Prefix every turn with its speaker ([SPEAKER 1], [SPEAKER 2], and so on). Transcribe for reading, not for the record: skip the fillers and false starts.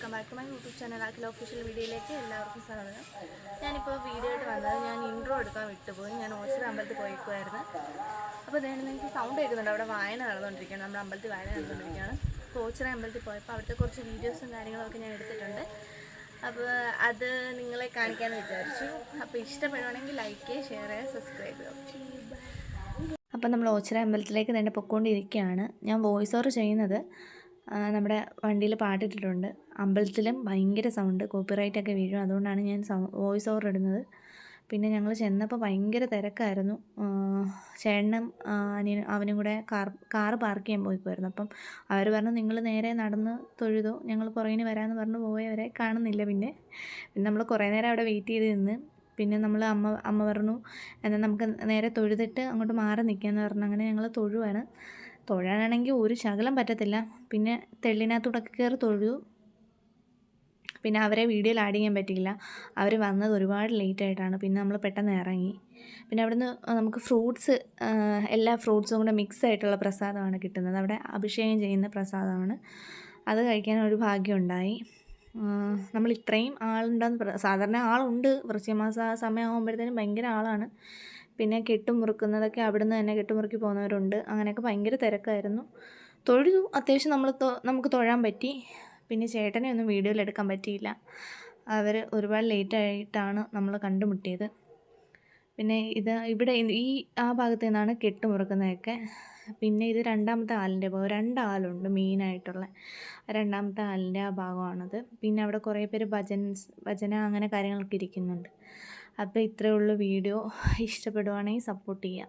[SPEAKER 1] Welcome back to my YouTube channel Akhila official വീഡിയോയിലേക്ക് എല്ലാവർക്കും സ്വാഗതം. ഞാനിപ്പോൾ വീഡിയോ ആയിട്ട് വന്നത് ഞാൻ ഇൻട്രോ എടുക്കാൻ വിട്ടുപോയി. ഞാൻ ഓച്ചിറ അമ്പലത്തിൽ പോയിക്കുമായിരുന്നു. അപ്പോൾ അതായത് നിങ്ങൾക്ക് സൗണ്ട് കേൾക്കുന്നുണ്ട്, അവിടെ വായന നടന്നുകൊണ്ടിരിക്കുകയാണ്. നമ്മുടെ അമ്പലത്തിൽ വായന നടന്നുകൊണ്ടിരിക്കുകയാണ്. അപ്പോൾ ഓച്ചിറ അമ്പലത്തിൽ പോയപ്പോൾ അവിടുത്തെ കുറച്ച് വീഡിയോസും കാര്യങ്ങളൊക്കെ ഞാൻ എടുത്തിട്ടുണ്ട്. അപ്പോൾ അത് നിങ്ങളെ കാണിക്കാമെന്ന് വിചാരിച്ചു. അപ്പോൾ ഇഷ്ടപ്പെടുവാണെങ്കിൽ ലൈക്ക് ചെയ്യുക, ഷെയർ ചെയ്യുക, സബ്സ്ക്രൈബ് ചെയ്യുക. അപ്പം നമ്മൾ ഓച്ചിറ അമ്പലത്തിലേക്ക് തന്നെ പൊയ്ക്കൊണ്ടിരിക്കുകയാണ്. ഞാൻ വോയിസ് ഓവർ ചെയ്യുന്നത് നമ്മുടെ വണ്ടിയിൽ പാട്ടിട്ടിട്ടുണ്ട്. അമ്പലത്തിലും ഭയങ്കര സൗണ്ട്, കോപ്പിറൈറ്റൊക്കെ വീഴും. അതുകൊണ്ടാണ് ഞാൻ വോയിസ് ഓവർ ഇടുന്നത്. പിന്നെ ഞങ്ങൾ ചെന്നപ്പോൾ ഭയങ്കര തിരക്കായിരുന്നു. ചേട്ടനും അനിയനും അവനും കൂടെ കാറ് പാർക്ക് ചെയ്യാൻ പോയിക്കുമായിരുന്നു. അപ്പം അവർ പറഞ്ഞു നിങ്ങൾ നേരെ നടന്ന് തൊഴുതോ, ഞങ്ങൾ പുറകിന് വരാമെന്ന് പറഞ്ഞ് പോയവരെ കാണുന്നില്ല. പിന്നെ നമ്മൾ കുറേ നേരം അവിടെ വെയിറ്റ് ചെയ്ത് നിന്ന്. പിന്നെ നമ്മൾ അമ്മ പറഞ്ഞു എന്നാൽ നമുക്ക് നേരെ തൊഴുതിട്ട് അങ്ങോട്ട് മാറി നിൽക്കാമെന്ന് പറഞ്ഞു. അങ്ങനെ ഞങ്ങൾ തൊഴാനാണെങ്കിൽ ഒരു ശകലം പറ്റത്തില്ല. പിന്നെ തെള്ളിനകത്തൂടൊക്കെ കയറി തൊഴുതു. പിന്നെ അവരെ വീഡിയോയിൽ ആഡ് ചെയ്യാൻ പറ്റിയില്ല. അവർ വന്നത് ഒരുപാട് ലേറ്റായിട്ടാണ്. പിന്നെ നമ്മൾ പെട്ടെന്ന് ഇറങ്ങി. പിന്നെ അവിടുന്ന് നമുക്ക് ഫ്രൂട്ട്സ്, എല്ലാ ഫ്രൂട്ട്സും കൂടെ മിക്സ് ആയിട്ടുള്ള പ്രസാദമാണ് കിട്ടുന്നത്. അവിടെ അഭിഷേകം ചെയ്യുന്ന പ്രസാദമാണ്. അത് കഴിക്കാൻ ഒരു ഭാഗ്യമുണ്ടായി. നമ്മൾ ഇത്രയും ആളുണ്ടെന്ന് സാധാരണ ആളുണ്ട്. വൃശ്ചികമാസ സമയമാകുമ്പോഴത്തേനും ഭയങ്കര ആളാണ്. പിന്നെ കെട്ടുമുറുക്കുന്നതൊക്കെ അവിടുന്ന് തന്നെ കെട്ടുമുറുക്കി പോകുന്നവരുണ്ട്. അങ്ങനെയൊക്കെ ഭയങ്കര തിരക്കായിരുന്നു. തൊഴുതു, അത്യാവശ്യം നമുക്ക് തൊഴാൻ പറ്റി. പിന്നെ ചേട്ടനെ ഒന്നും വീഡിയോയിൽ എടുക്കാൻ പറ്റിയില്ല. അവർ ഒരുപാട് ലേറ്റായിട്ടാണ് നമ്മൾ കണ്ടുമുട്ടിയത്. പിന്നെ ഇവിടെ ആ ഭാഗത്തു നിന്നാണ് കെട്ടുമുറുക്കുന്നതൊക്കെ. പിന്നെ ഇത് രണ്ടാമത്തെ ആലിൻ്റെ ഭാഗം. 2 ആലുണ്ട് മെയിനായിട്ടുള്ള. രണ്ടാമത്തെ ആലിൻ്റെ ആ ഭാഗമാണത്. പിന്നെ അവിടെ കുറേ പേര് ഭജന അങ്ങനെ കാര്യങ്ങളൊക്കെ ഇരിക്കുന്നുണ്ട്. അപ്പോൾ ഇത്രയേ ഉള്ളൂ വീഡിയോ. ഇഷ്ടപ്പെടുവാണെങ്കിൽ സപ്പോർട്ട് ചെയ്യുക.